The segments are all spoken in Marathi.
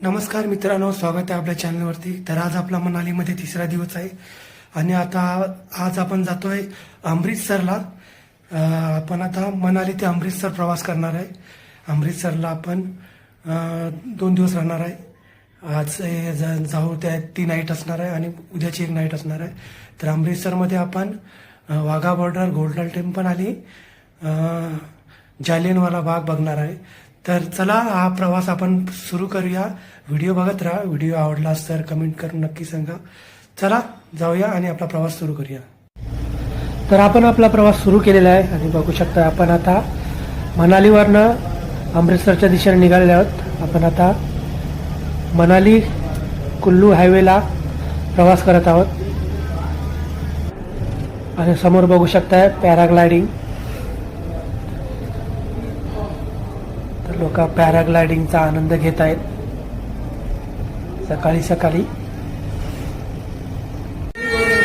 नमस्कार मित्रांनो, स्वागत आहे आपल्या चॅनलवरती. तर आज आपला मनालीमध्ये तिसरा दिवस आहे आणि आता आज आपण जातोय अमृतसरला. आपण आता मनाली ते अमृतसर प्रवास करणार आहे. अमृतसरला आपण 2 दिवस राहणार आहे. आज जाऊ त्या ती नाईट असणार आहे आणि उद्याची एक नाईट असणार आहे. तर अमृतसरमध्ये आपण वाघा बॉर्डर, गोल्डन टेम्पल आणि जालियनवाला बाग बघणार आहे. तर चला हा प्रवास आपण सुरू करूया. व्हिडिओ बघत राहा. व्हिडिओ आवडलास तर कमेंट करून नक्की सांगा. चला जाऊया आणि आपला प्रवास सुरू करूया. तर आपण आपला प्रवास सुरू केलेला आहे आणि बघू शकता आपण आता मनालीवरनं अमृतसरच्या दिशेने निघालेले आहोत. आपण आता मनाली कुल्लू हायवेला प्रवास करत आहोत आणि समोर बघू शकताय पॅराग्लायडिंग. लोक पॅराग्लायडिंगचा आनंद घेत आहेत सकाळी सकाळी.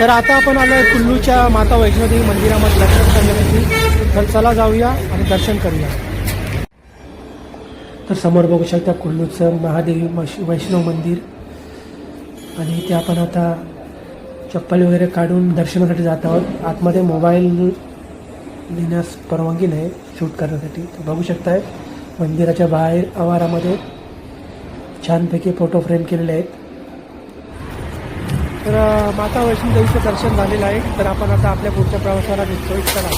तर आता आपण आलोय कुल्लूच्या माता वैष्णोदेवी मंदिरामध्ये दर्शन करण्यासाठी. तर चला जाऊया आणि दर्शन करूया. तर समोर बघू शकता कुल्लूचं महादेवी वैष्णव मंदिर आणि इथे आपण आता चप्पल वगैरे काढून दर्शनासाठी जात आहोत. आतमध्ये मोबाईल नेण्यास परवानगी नाही शूट करण्यासाठी. तर बघू शकताय मंदिराच्या बाहेर आवारामध्ये छानपैकी फोटो फ्रेम केलेले आहेत. तर माता वैष्णोदेवीचं दर्शन झालेलं आहे. तर आपण आता आपल्या पुढच्या प्रवासाला निघतोय. चला.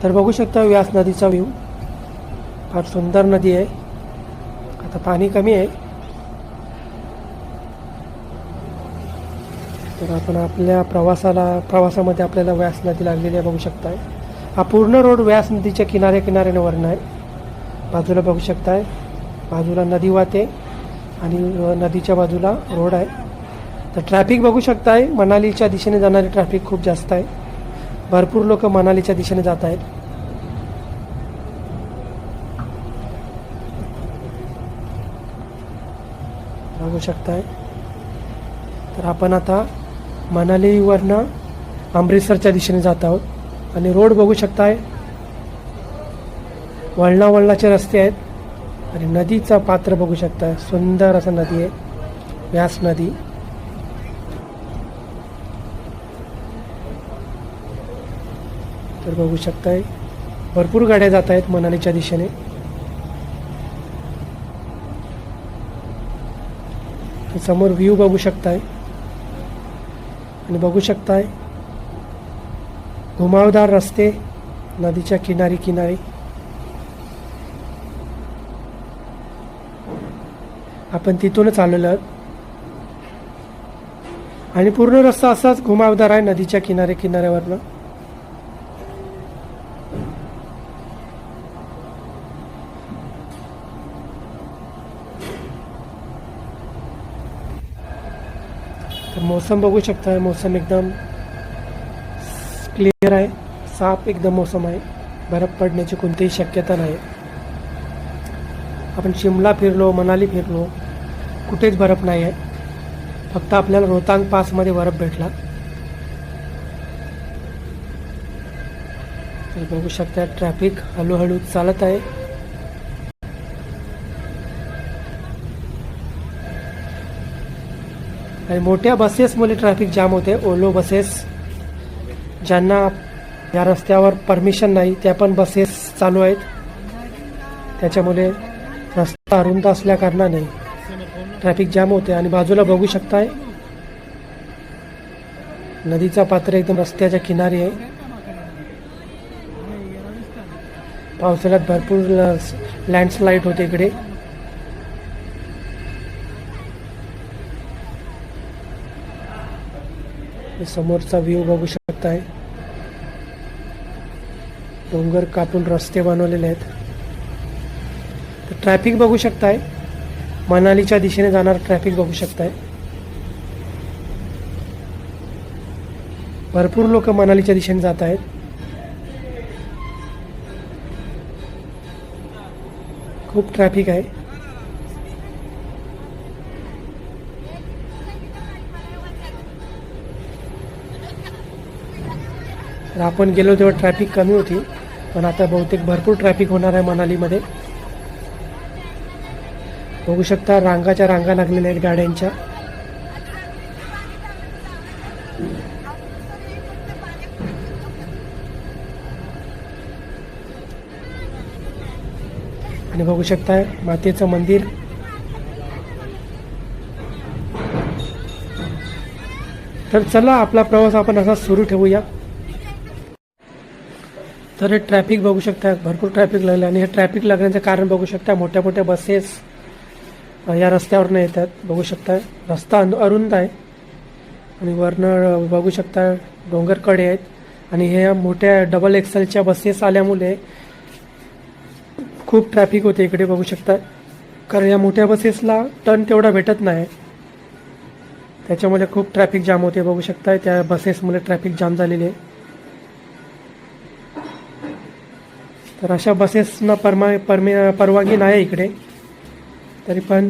तर बघू शकता व्यास नदीचा व्ह्यू. फार सुंदर नदी आहे. आता पाणी कमी आहे. तर आपण आपल्या प्रवासामध्ये आपल्याला व्यास नदी लागलेली आहे. बघू शकताय हा पूर्ण रोड व्यास नदीच्या किनाऱ्याने वर्ण आहे. बाजूला बघू शकताय बाजूला नदी वाहते आणि नदीच्या बाजूला रोड आहे. तर ट्रॅफिक बघू शकताय मनालीच्या दिशेने जाणारी ट्रॅफिक खूप जास्त आहे. भरपूर लोक मनालीच्या दिशेने जात आहेत. बघू शकताय. तर आपण आता मनालीवरनं अमृतसरच्या दिशेने जात आहोत आणि रोड बघू शकताय वळणाचे रस्ते आहेत आणि नदीचा पात्र बघू शकताय. सुंदर असं नदी आहे व्यास नदी. तर बघू शकताय भरपूर गाड्या जात आहेत मनालीच्या दिशेने. समोर व्ह्यू बघू शकताय आणि बघू शकताय घुमावदार रस्ते नदीच्या किनारी. आपण तिथूनच आलेलो आहोत आणि पूर्ण रस्ता असाच घुमावदार आहे नदीच्या किनाऱ्यावरनं. तर मौसम बघू शकता. मौसम एकदम क्लिअर आहे. साफ एकदम मौसम आहे. बर्फ पडण्याची कोणतीही शक्यता नाही. आपण शिमला फिरलो, मनाली फिरलो, कुठेच बर्फ नाही आहे. फक्त आपल्याला रोहतांग पासमध्ये बर्फ भेटला. तर बघू शकता ट्रॅफिक हळूहळू चालत आहे. आणि मोठ्या बसेसमुळे ट्रॅफिक जाम होते. ओलो बसेस ज्यांना या रस्त्यावर परमिशन नाही त्या पण बसेस चालू आहेत. त्याच्यामुळे अरुंद असल्या कारणाने ट्रॅफिक जाम होते आणि बाजूला बघू शकताय नदीचा पात्र एकदम रस्त्याच्या किनारी आहे. पावसाळ्यात भरपूर लँडस्लाईड होते इकडे. समोरचा व्ह्यू बघू शकताय. डोंगर कापून रस्ते बनवलेले आहेत. तर ट्रॅफिक बघू शकताय. मनालीच्या दिशेने जाणार ट्रॅफिक बघू शकताय. भरपूर लोक मनालीच्या दिशेने जात आहेत. खूप ट्रॅफिक आहे. तर आपण गेलो तेव्हा ट्रॅफिक कमी होती, पण आता बहुतेक भरपूर ट्रॅफिक होणार आहे मनालीमध्ये. बघू शकता रांगाच्या रांगा लागलेल्या आहेत गाड्यांच्या. आणि बघू शकता मातेचं मंदिर. तर चला आपला प्रवास आपण असा सुरू ठेवूया. तर हे ट्रॅफिक बघू शकता, भरपूर ट्रॅफिक लागलं आणि हे ट्रॅफिक लागण्याचं कारण बघू शकता मोठ्या मोठ्या बसेस या रस्त्यावरनं येतात. बघू शकता रस्ता अरुंद आहे आणि वरनं बघू शकता डोंगरकडे आहेत आणि हे मोठ्या डबल एक्सेलच्या बसेस आल्यामुळे खूप ट्रॅफिक होते इकडे. बघू शकता कारण या मोठ्या बसेसला टर्न तेवढा भेटत नाही, त्याच्यामुळे खूप ट्रॅफिक जाम होते. बघू शकता त्या बसेसमुळे ट्रॅफिक जाम झालेली आहे. तर अशा बसेसना परवानगी नाही इकडे, तरी पण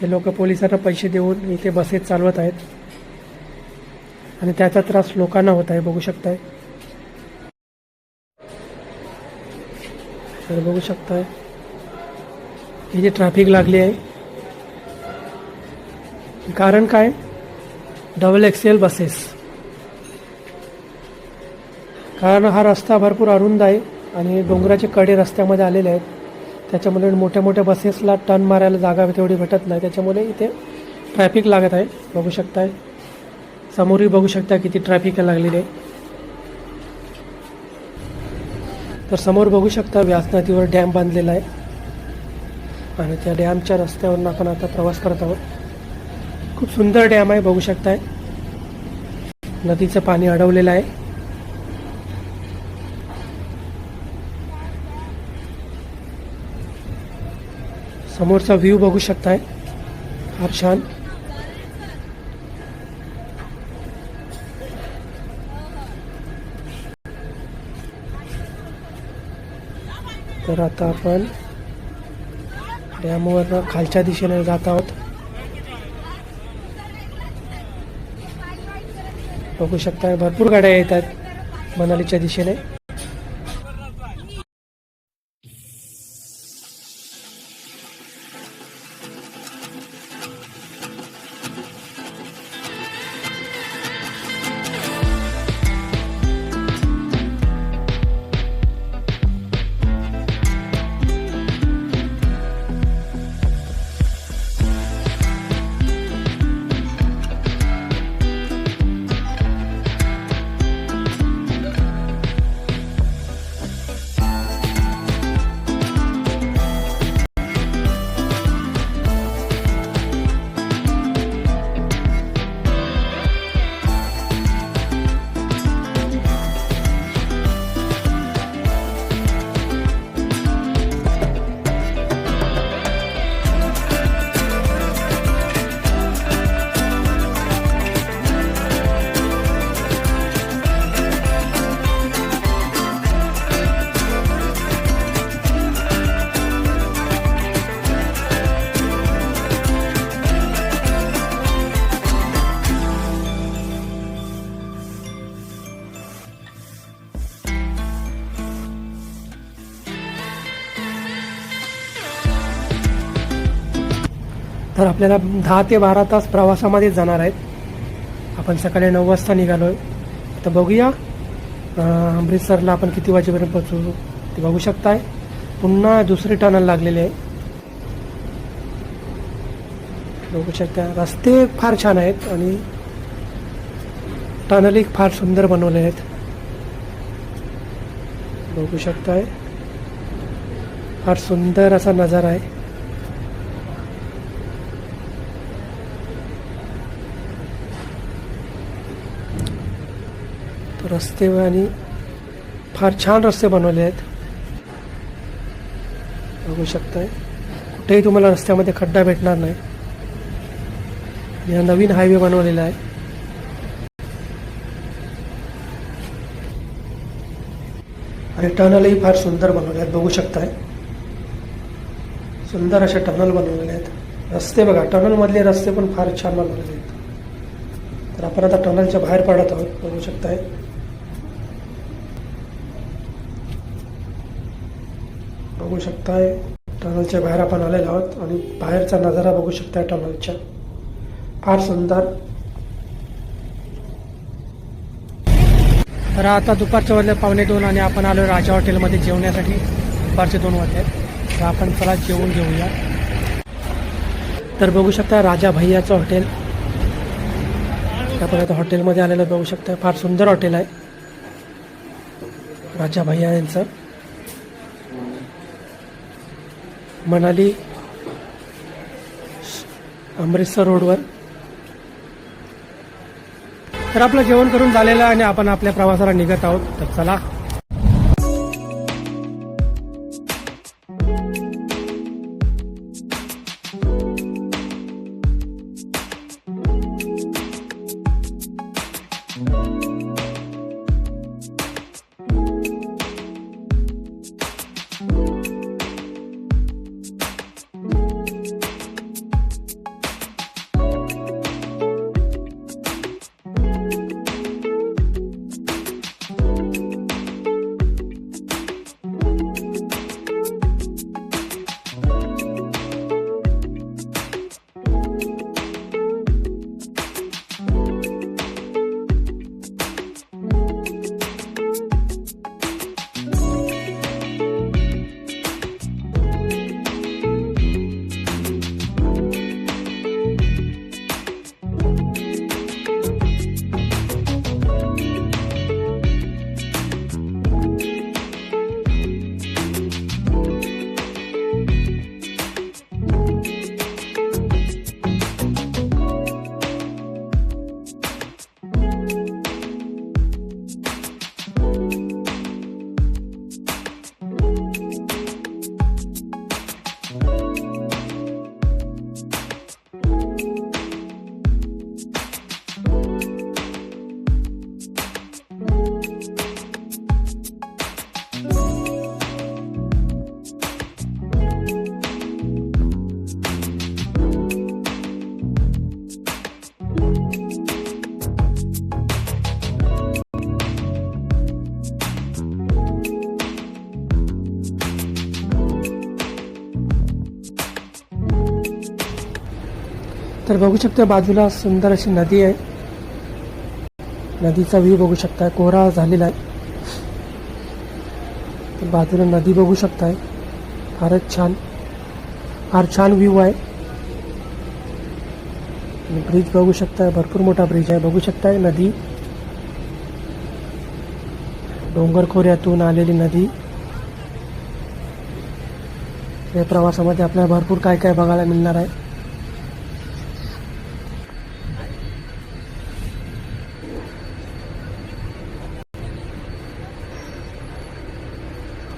हे लोक पोलिसांना पैसे देऊन इथे बसेस चालवत आहेत आणि त्याचा त्रास लोकांना होत आहे. बघू शकताय. तर बघू शकताय हे जे ट्रॅफिक लागली आहे कारण काय, डबल एक्सेल बसेस. कारण हा रस्ता भरपूर अरुंद आहे आणि डोंगराचे कडे रस्त्यामध्ये आलेले आहेत, त्याच्यामुळे मोठ्या मोठ्या बसेसला टर्न मारायला जागा तेवढी भेटत नाही, त्याच्यामुळे इथे ट्रॅफिक लागत आहे. बघू शकताय समोरही बघू शकता किती ट्रॅफिक लागलेली आहे. तर समोर बघू शकता व्यास नदीवर डॅम बांधलेला आहे आणि त्या डॅमच्या रस्त्यावरून आपण आता प्रवास करत आहोत. खूप सुंदर डॅम आहे. बघू शकताय नदीचं पाणी अडवलेलं आहे. समोरचा व्ह्यू बघू शकताय फार छान. तर आता आपण डॅमवर खालच्या दिशेने जात आहोत. बघू शकता भरपूर गाड्या येतात मनालीच्या दिशेने. तर आपल्याला 10 ते 12 तास प्रवासामध्ये जाणार आहेत. आपण सकाळी 9 वाजता निघालो आहे. आता बघूया अमृतसरला आपण किती वाजेपर्यंत पोहोचू ते बघू शकताय. पुन्हा दुसरी टनल लागलेली आहे. बघू शकता रस्ते फार छान आहेत आणि टनल फार सुंदर बनवले आहेत. बघू शकताय फार सुंदर असा नजारा आहे. रस्ते आणि फार छान रस्ते बनवले आहेत. बघू शकताय कुठेही तुम्हाला रस्त्यामध्ये खड्डा भेटणार नाही. या नवीन हायवे बनवलेला आहे. आणि टनलही फार सुंदर बनवले आहेत. बघू शकताय सुंदर असे टनल बनवलेले आहेत. रस्ते बघा टनल मधले रस्ते पण फार छान बनवलेले आहेत. तर आपण आता टनलच्या बाहेर पडत आहोत. बघू शकताय बघू शकताय टनलच्या बाहेर आपण आलेलो आहोत आणि बाहेरचा नजारा बघू शकताय टनलच्या फार सुंदर. तर आता दुपारच्या वाजले 1:45 आणि आपण आलो राजा हॉटेलमध्ये जेवण्यासाठी. दुपारचे 2 वाजले तर आपण चला जेवून घेऊया. तर बघू शकता राजा भैयाचं हॉटेल. आपण आता हॉटेलमध्ये आलेलं बघू शकता. फार सुंदर हॉटेल आहे राजा भैया यांचं. मनाली अमृतसर रोडवर. तर आपलं जेवण करून झालेलं आहे आणि आपण आपल्या प्रवासाला निघत आहोत. तर चला. तर बघू शकता बाजूला सुंदर अशी नदी आहे. नदीचा व्ह्यू बघू शकताय. कोरा झालेला आहे. तर बाजूला नदी बघू शकताय. फारच छान फार छान व्ह्यू आहे. ब्रिज बघू शकताय. भरपूर मोठा ब्रिज आहे. बघू शकताय नदी डोंगर खोऱ्यातून आलेली नदी. या प्रवासामध्ये आपल्याला भरपूर काय काय बघायला मिळणार आहे.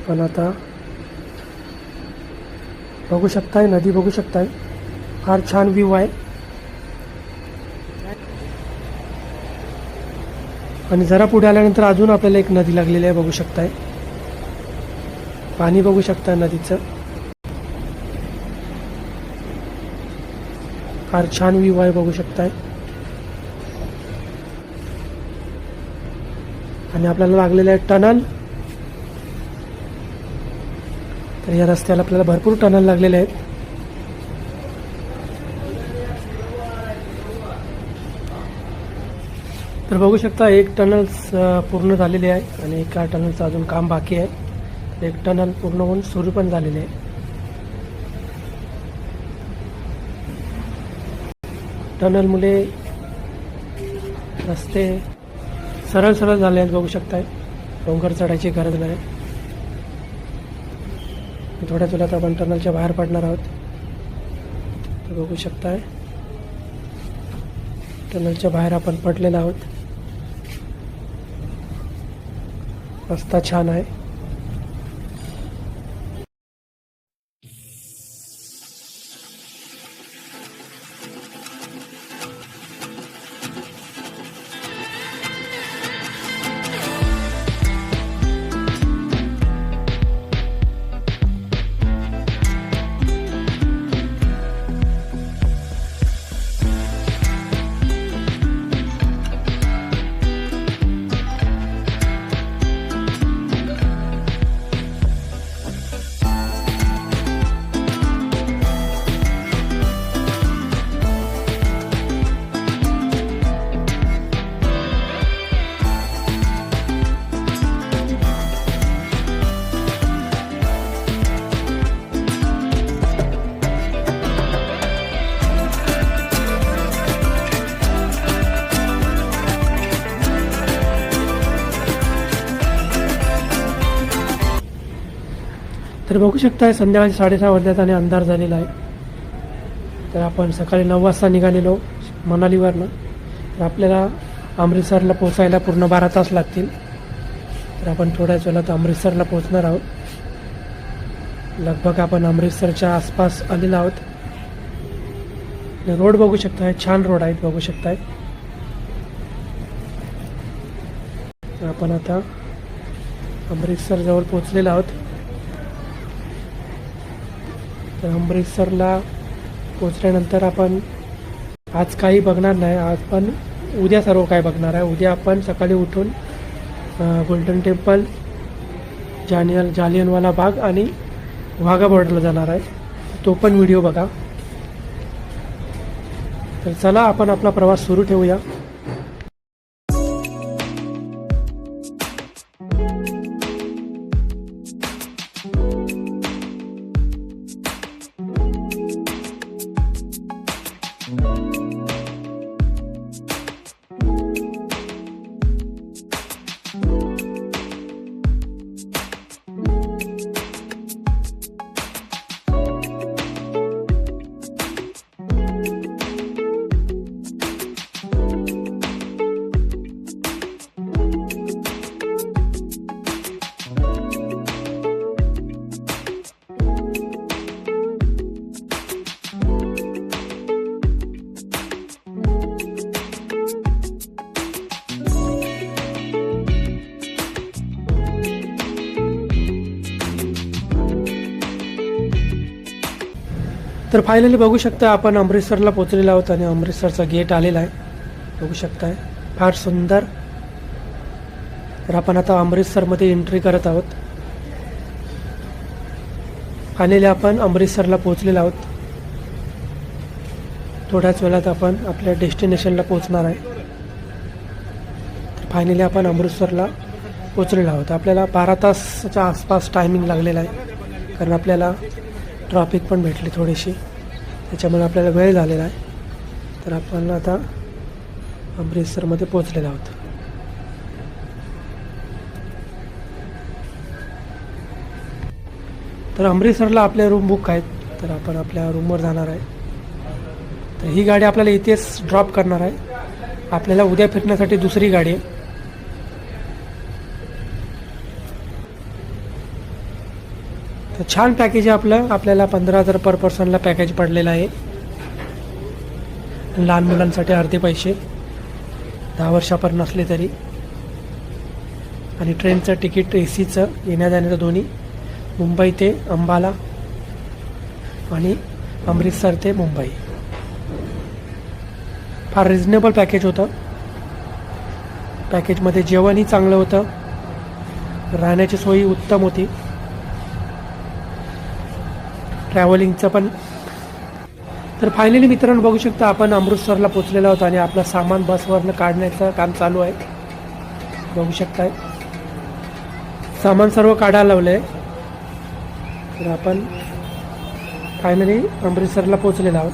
पण आता बघू शकताय नदी बघू शकताय. फार छान व्ह्यू आहे. आणि जरा पुढे आल्यानंतर अजून आपल्याला एक नदी लागलेली आहे. बघू शकताय पाणी बघू शकताय नदीचं. फार छान व्ह्यू आहे. बघू शकताय. आणि आपल्याला लागलेलं आहे टनल. तर या रस्त्याला आपल्याला भरपूर टनल लागलेले आहेत. तर बघू शकता एक टनल पूर्ण झालेले आहे आणि एका टनलचं अजून काम बाकी आहे. एक टनल पूर्ण होऊन सुरू पण झालेले आहे. टनलमुळे रस्ते सरळ सरळ झाले आहेत, बघू शकताय. डोंगर चढायची गरज नाही. थोड्याच वेळात आपण टनलच्या बाहेर पडणार आहोत. तर बघू शकताय टनलच्या बाहेर आपण पडलेलो आहोत. रस्ता छान आहे. तर बघू शकताय संध्याकाळी 6:30 वाजल्यात आणि अंधार झालेला आहे. तर आपण सकाळी 9 वाजता निघालेलो मनालीवरनं. तर आपल्याला अमृतसरला पोचायला पूर्ण 12 तास लागतील. तर आपण थोड्याच वेळात अमृतसरला पोचणार आहोत. लगभग आपण अमृतसरच्या आसपास आलेलो आहोत. रोड बघू शकताय, छान रोड आहेत, बघू शकताय. तर आपण आता अमृतसर जवळ पोचलेलो आहोत. तर अमृतसरला पोचल्यानंतर आपण आज काही बघणार नाही. आज पण उद्या सर्व काय बघणार आहे. उद्या आपण सकाळी उठून गोल्डन टेम्पल, जालियनवाला बाग आणि वाघा बॉर्डरला जाणार आहे. तो पण व्हिडिओ बघा. तर चला आपण आपला प्रवास सुरू ठेवूया. तर फायनली बघू शकता आपण अमृतसरला पोचलेलो आहोत आणि अमृतसरचा गेट आलेला आहे, बघू शकताय, फार सुंदर. तर आपण आता अमृतसरमध्ये एंट्री करत आहोत. फायनली आपण अमृतसरला पोचलेलो आहोत. थोड्याच वेळात आपण आपल्या डेस्टिनेशनला पोचणार आहे. तर फायनली आपण अमृतसरला पोचलेलो आहोत. आपल्याला 12 तासाच्या आसपास टायमिंग लागलेला आहे, कारण आपल्याला ट्रॅफिक पण भेटली थोडीशी, त्याच्यामुळे आपल्याला वेळ झालेला आहे. तर आपण आता अमृतसरमध्ये पोचलेलो आहोत. तर अमृतसरला आपल्या रूम बुक आहेत, तर आपण आपल्या रूमवर जाणार आहे. तर ही गाडी आपल्याला इथेच ड्रॉप करणार आहे. आपल्याला उद्या फिरण्यासाठी दुसरी गाडी आहे. तर छान पॅकेज आहे आपलं. आपल्याला 15,000 पर पर्सनला पॅकेज पडलेलं आहे. लहान मुलांसाठी अर्धे पैसे, 10 वर्षापर्यंत नसले तरी. आणि ट्रेनचं तिकीट एसीचं येण्या जाण्याचं दोन्ही, मुंबई ते अंबाला आणि अमृतसर ते मुंबई. फार रिजनेबल पॅकेज होतं. पॅकेजमध्ये जेवणही चांगलं होतं, राहण्याची सोयी उत्तम होती, ट्रॅव्हलिंगचं पण. तर फायनली मित्रांनो बघू शकता आपण अमृतसरला पोचलेलो आहोत आणि आपलं सामान बसवरनं काढण्याचं काम चालू आहे, बघू शकताय. सामान सर्व काढायला लावलं आहे. तर आपण फायनली अमृतसरला पोचलेलो आहोत.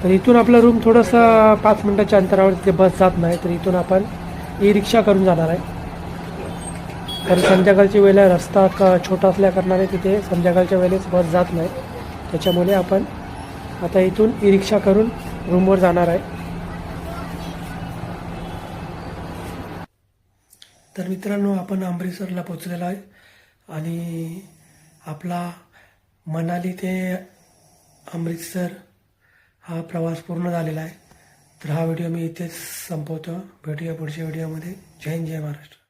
तर इथून आपलं रूम थोडंसं 5 मिनिटाच्या अंतरावर तिथे बस जात नाही, तर इथून आपण ई रिक्षा करून जाणार आहे. कारण संध्याकाळची वेळेला रस्ता छोटा असल्या कारणाने तिथे संध्याकाळच्या वेळेस बस जात नाही, त्याच्यामुळे आपण आता इथून ई रिक्षा करून रूमवर जाणार आहे. तर मित्रांनो, आपण अमृतसरला पोचलेलो आहे आणि आपला मनाली ते अमृतसर हा प्रवास पूर्ण झालेला आहे. तर हा व्हिडिओ मी इथेच संपवतो. भेटूया पुढच्या व्हिडिओमध्ये. जय हिंद, जय महाराष्ट्र.